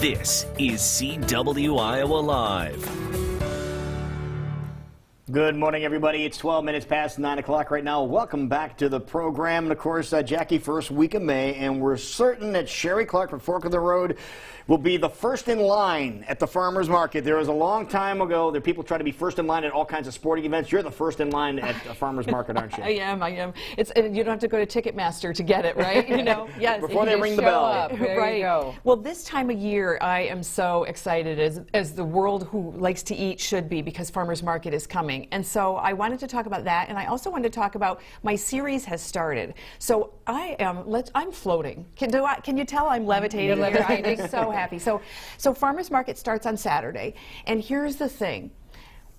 This is CW Iowa Live. Good morning, everybody. It's 12 minutes past 9 o'clock right now. Welcome back to the program. And, of course, Jackie, first week of May, and we're certain that Sheree Clark from Fork of the Road will be the first in line at the farmers market. There was a long time ago that people try to be first in line at all kinds of sporting events. You're the first in line at a farmers market, aren't you? I am. And you don't have to go to Ticketmaster to get it, right? You know, yes. Before they ring the bell. Up, right. You go. Well, this time of year, I am so excited, as the world who likes to eat should be, because farmers market is coming. And so I wanted to talk about that, and I also wanted to talk about my series has started. So I'm floating. Can you tell I'm levitating? Here? I'm so happy. So farmers market starts on Saturday, and here's the thing.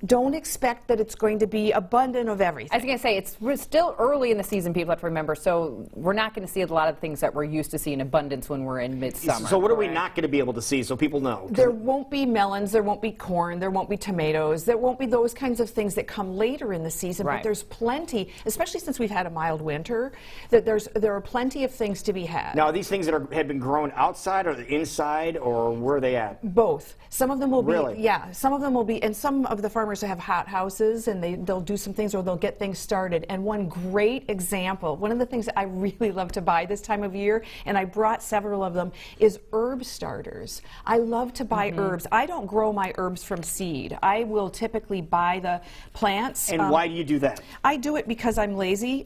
Don't expect that it's going to be abundant of everything. I was going to say, we're still early in the season, people have to remember, so we're not going to see a lot of things that we're used to seeing in abundance when we're in midsummer. So what are we not going to be able to see, so people know? There won't be melons, there won't be corn, there won't be tomatoes, there won't be those kinds of things that come later in the season, right. But there's plenty, especially since we've had a mild winter, that there are plenty of things to be had. Now, are these things that have been grown outside or inside, or where are they at? Both. Some of them will be, really? Yeah, some of them will be, and some of the farmers have hot houses, and they'll do some things, or they'll get things started. And one great example, one of the things that I really love to buy this time of year, and I brought several of them, is herb starters. I love to buy herbs. I don't grow my herbs from seed. I will typically buy the plants. And why do you do that? I do it because I'm lazy.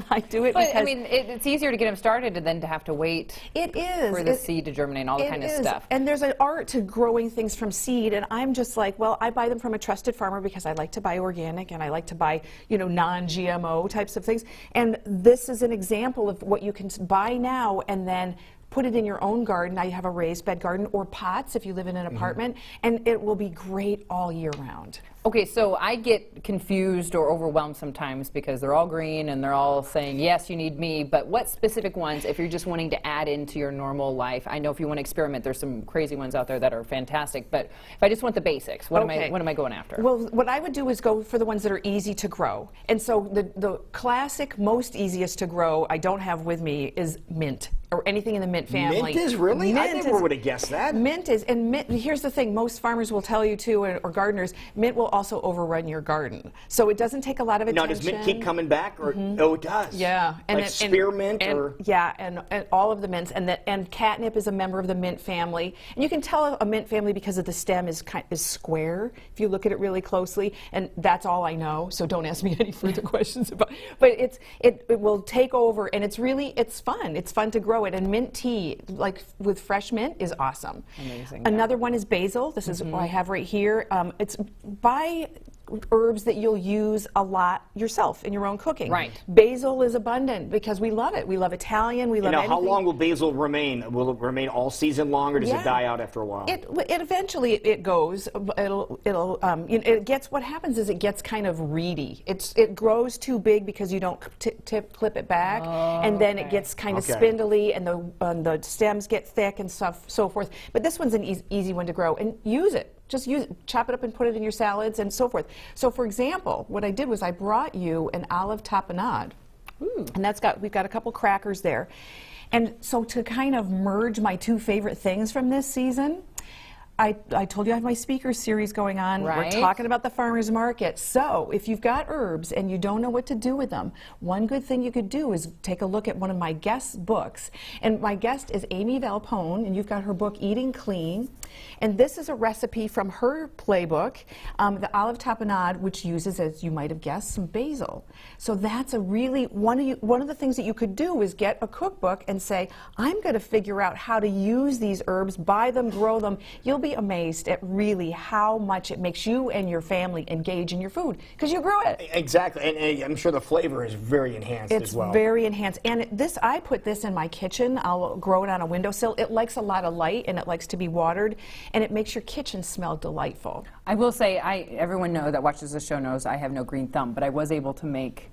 I do it but, because... I mean, it's easier to get them started than to have to wait for the seed to germinate and all that kind of stuff. And there's an art to growing things from seed, and I'm just like, well, I buy them from a trusted farmer because I like to buy organic, and I like to buy, non-GMO types of things. And this is an example of what you can buy now and then put it in your own garden. Now you have a raised bed garden or pots if you live in an apartment, and it will be great all year round. Okay, so I get confused or overwhelmed sometimes because they're all green and they're all saying, yes, you need me, but what specific ones, if you're just wanting to add into your normal life? I know if you want to experiment, there's some crazy ones out there that are fantastic, but if I just want the basics, what am I going after? Well, what I would do is go for the ones that are easy to grow. And so the classic, most easiest to grow, I don't have with me, is mint, or anything in the mint family. Mint is really? Mint I never would have guessed that. Mint is, and mint, here's the thing, most farmers will tell you too, or gardeners, mint will also overrun your garden. So it doesn't take a lot of attention. Now, does mint keep coming back? Or oh, it does? Yeah. Like spearmint? Yeah, and all of the mints. And catnip is a member of the mint family. And you can tell a mint family because of the stem is square, if you look at it really closely. And that's all I know, so don't ask me any further questions about it. But it will take over, and it's fun. It's fun to grow it. And mint tea, like with fresh mint, is awesome. Amazing. Another one is basil. This is what I have right here. Buy herbs that you'll use a lot yourself in your own cooking. Right. Basil is abundant because we love it. We love Italian. We love Now, anything. how long will basil remain? Will it remain all season long, or does it die out after a while? It eventually it goes. It gets. What happens is it gets kind of reedy. It grows too big because you don't clip it back, and then it gets kind of spindly, and the stems get thick and so forth. But this one's an easy one to grow, and use it. Just use it, chop it up and put it in your salads and so forth. So, for example, what I did was I brought you an olive tapenade, and we've got a couple crackers there. And so to kind of merge my two favorite things from this season, I told you I have my speaker series going on. Right. We're talking about the farmers market. So if you've got herbs and you don't know what to do with them, one good thing you could do is take a look at one of my guest's books. And my guest is Amy Valpone, and you've got her book, Eating Clean. And this is a recipe from her playbook, the olive tapenade, which uses, as you might have guessed, some basil. So that's one of the things that you could do is get a cookbook and say, I'm going to figure out how to use these herbs, buy them, grow them. You'll be amazed at really how much it makes you and your family engage in your food because you grew it. Exactly, and I'm sure the flavor is very enhanced as well. It's very enhanced, and I put this in my kitchen. I'll grow it on a windowsill. It likes a lot of light, and it likes to be watered, and it makes your kitchen smell delightful. I will say, everyone that watches the show knows I have no green thumb, but I was able to make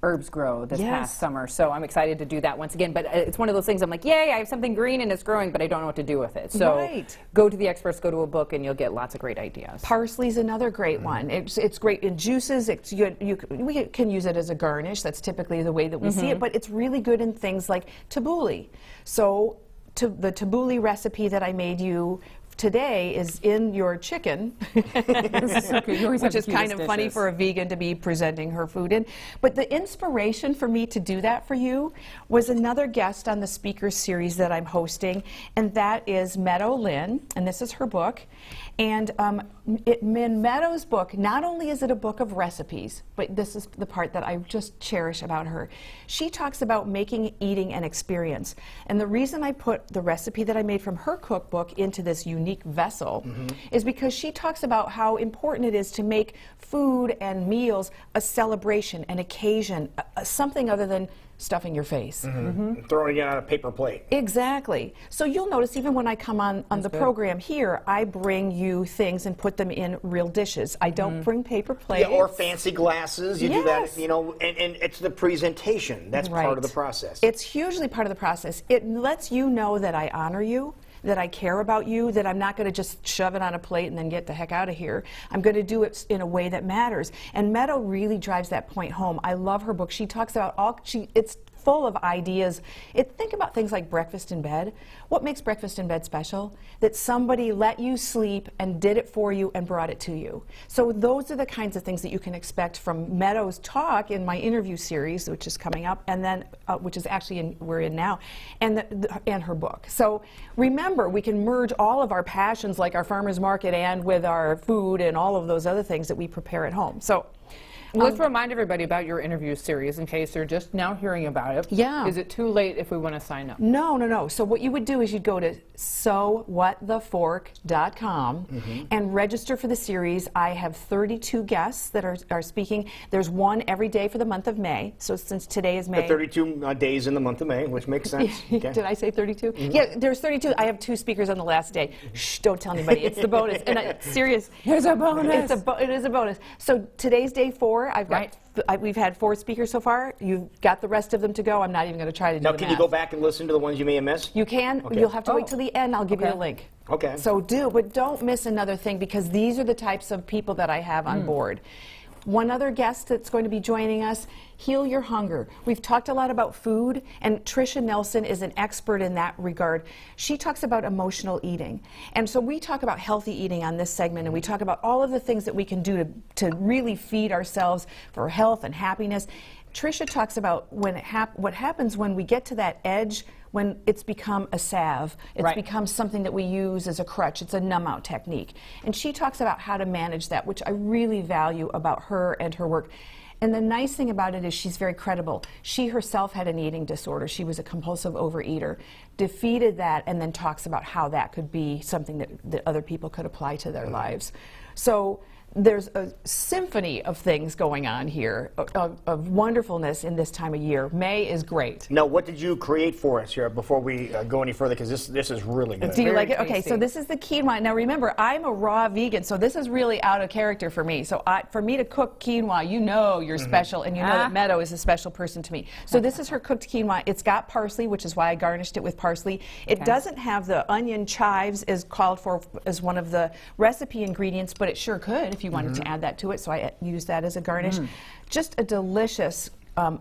herbs grow this past summer, so I'm excited to do that once again. But it's one of those things I'm like, yay, I have something green and it's growing, but I don't know what to do with it. So go to the experts, go to a book, and you'll get lots of great ideas. Parsley's another great one. It's great in juices. We can use it as a garnish. That's typically the way that we see it, but it's really good in things like tabbouleh. So the tabbouleh recipe that I made you today is in your chicken, which is kind of funny for a vegan to be presenting her food in. But the inspiration for me to do that for you was another guest on the speaker series that I'm hosting, and that is Meadow Lynn, and this is her book. And in Meadow's book, not only is it a book of recipes, but this is the part that I just cherish about her. She talks about making eating an experience. And the reason I put the recipe that I made from her cookbook into this unique vessel is because she talks about how important it is to make food and meals a celebration, an occasion, something other than stuffing your face. Throwing it on a paper plate. Exactly. So you'll notice even when I come on the program here, I bring you things and put them in real dishes. I don't bring paper plates. Yeah, or fancy glasses. You do that, you know, and it's the presentation. That's part of the process. It's hugely part of the process. It lets you know that I honor you, that I care about you, that I'm not going to just shove it on a plate and then get the heck out of here. I'm going to do it in a way that matters. And Meadow really drives that point home. I love her book. She talks about it's full of ideas. Think about things like breakfast in bed. What makes breakfast in bed special? That somebody let you sleep and did it for you and brought it to you. So those are the kinds of things that you can expect from Meadow's talk in my interview series, which is coming up, and then which is actually we're in now, and her book. So remember, we can merge all of our passions, like our farmers market, and with our food and all of those other things that we prepare at home. So. Let's remind everybody about your interview series in case they're just now hearing about it. Yeah. Is it too late if we want to sign up? No. So what you would do is you'd go to sowhatthefork.com and register for the series. I have 32 guests that are speaking. There's one every day for the month of May. So since today is May. The 32 days in the month of May, which makes sense. Okay. Did I say 32? Yeah, there's 32. I have 2 speakers on the last day. Shh, don't tell anybody. It's the bonus. And serious. There's a bonus. It is a bonus. So today's day 4. We've had 4 speakers so far. You've got the rest of them to go. I'm not even going to try to do Now, the can math. you go back and listen to the ones you may have missed? You can. Okay. You'll have to wait till the end. I'll give you the link. Okay. So but don't miss another thing, because these are the types of people that I have on board. One other guest that's going to be joining us, Heal Your Hunger. We've talked a lot about food, and Tricia Nelson is an expert in that regard. She talks about emotional eating. And so we talk about healthy eating on this segment, and we talk about all of the things that we can do to really feed ourselves for health and happiness. Tricia talks about what happens when we get to that edge, when it's become a salve. It's become something that we use as a crutch. It's a numb-out technique. And she talks about how to manage that, which I really value about her and her work. And the nice thing about it is she's very credible. She herself had an eating disorder. She was a compulsive overeater, defeated that, and then talks about how that could be something that other people could apply to their lives. So there's a symphony of things going on here, of wonderfulness in this time of year. May is great. Now, what did you create for us here before we go any further? Because this is really good. Do you like it? Okay, so this is the quinoa. Now remember, I'm a raw vegan, so this is really out of character for me. So for me to cook quinoa, you know you're special, and you know that Meadow is a special person to me. So this is her cooked quinoa. It's got parsley, which is why I garnished it with parsley. It doesn't have the onion chives as called for as one of the recipe ingredients, but it sure could if you wanted to add that to it, so I used that as a garnish. Just a delicious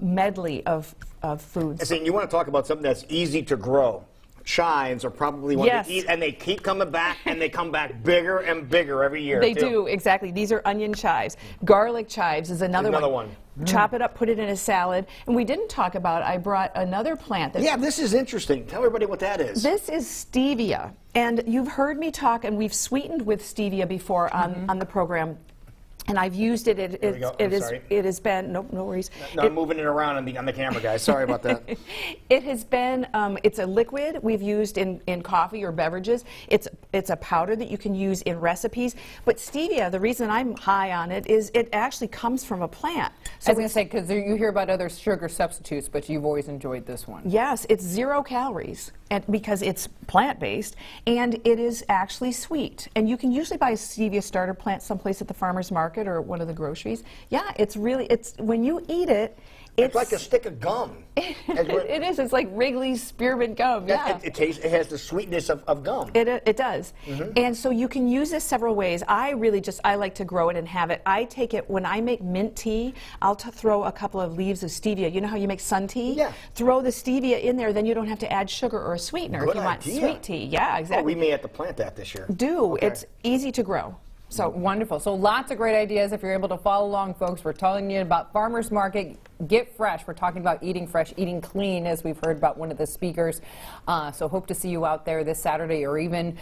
medley of foods. And you want to talk about something that's easy to grow. Chives are probably one to eat, and they keep coming back, and they come back bigger and bigger every year. They do, exactly. These are onion chives. Garlic chives is another one. Chop it up, put it in a salad. And we didn't talk about, I brought another plant. Yeah, this is interesting. Tell everybody what that is. This is stevia. And you've heard me talk, and we've sweetened with stevia before on the program. And I've used it. It has been no worries. No, I'm moving it around on the camera, guys. Sorry about that. It has been. It's a liquid we've used in coffee or beverages. It's a powder that you can use in recipes. But stevia, the reason I'm high on it is it actually comes from a plant. So I was going to say, because you hear about other sugar substitutes, but you've always enjoyed this one. Yes, it's 0 calories, and because it's plant-based, and it is actually sweet. And you can usually buy a stevia starter plant someplace at the farmer's market or one of the groceries. Yeah, it's when you eat it, It's like a stick of gum. It is. It's like Wrigley's spearmint gum. Yeah. It has the sweetness of gum. It does. And so you can use this several ways. I like to grow it and have it. I take it when I make mint tea, I'll throw a couple of leaves of stevia. You know how you make sun tea? Yeah. Throw the stevia in there, then you don't have to add sugar or a sweetener Good if you want idea. sweet tea. Yeah, exactly. Oh, we may have to plant that this year. Okay. It's easy to grow. So wonderful. So lots of great ideas if you're able to follow along, folks. We're telling you about Farmers Market. Get fresh. We're talking about eating fresh, eating clean, as we've heard about one of the speakers. So hope to see you out there this Saturday or even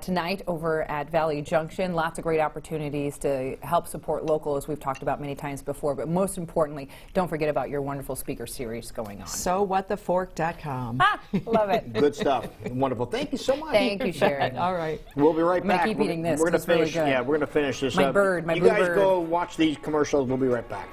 tonight over at Valley Junction. Lots of great opportunities to help support local, as we've talked about many times before. But most importantly, don't forget about your wonderful speaker series going on. SoWhatTheFork.com. Love it. Good stuff. Wonderful. Thank you so much. Thank you, Sheree. All right. We'll be right back. I'm gonna keep eating this. We're gonna It's really finish. good. Yeah, we're gonna finish this. My up. bird, my you blue guys bird. go watch these commercials. We'll be right back.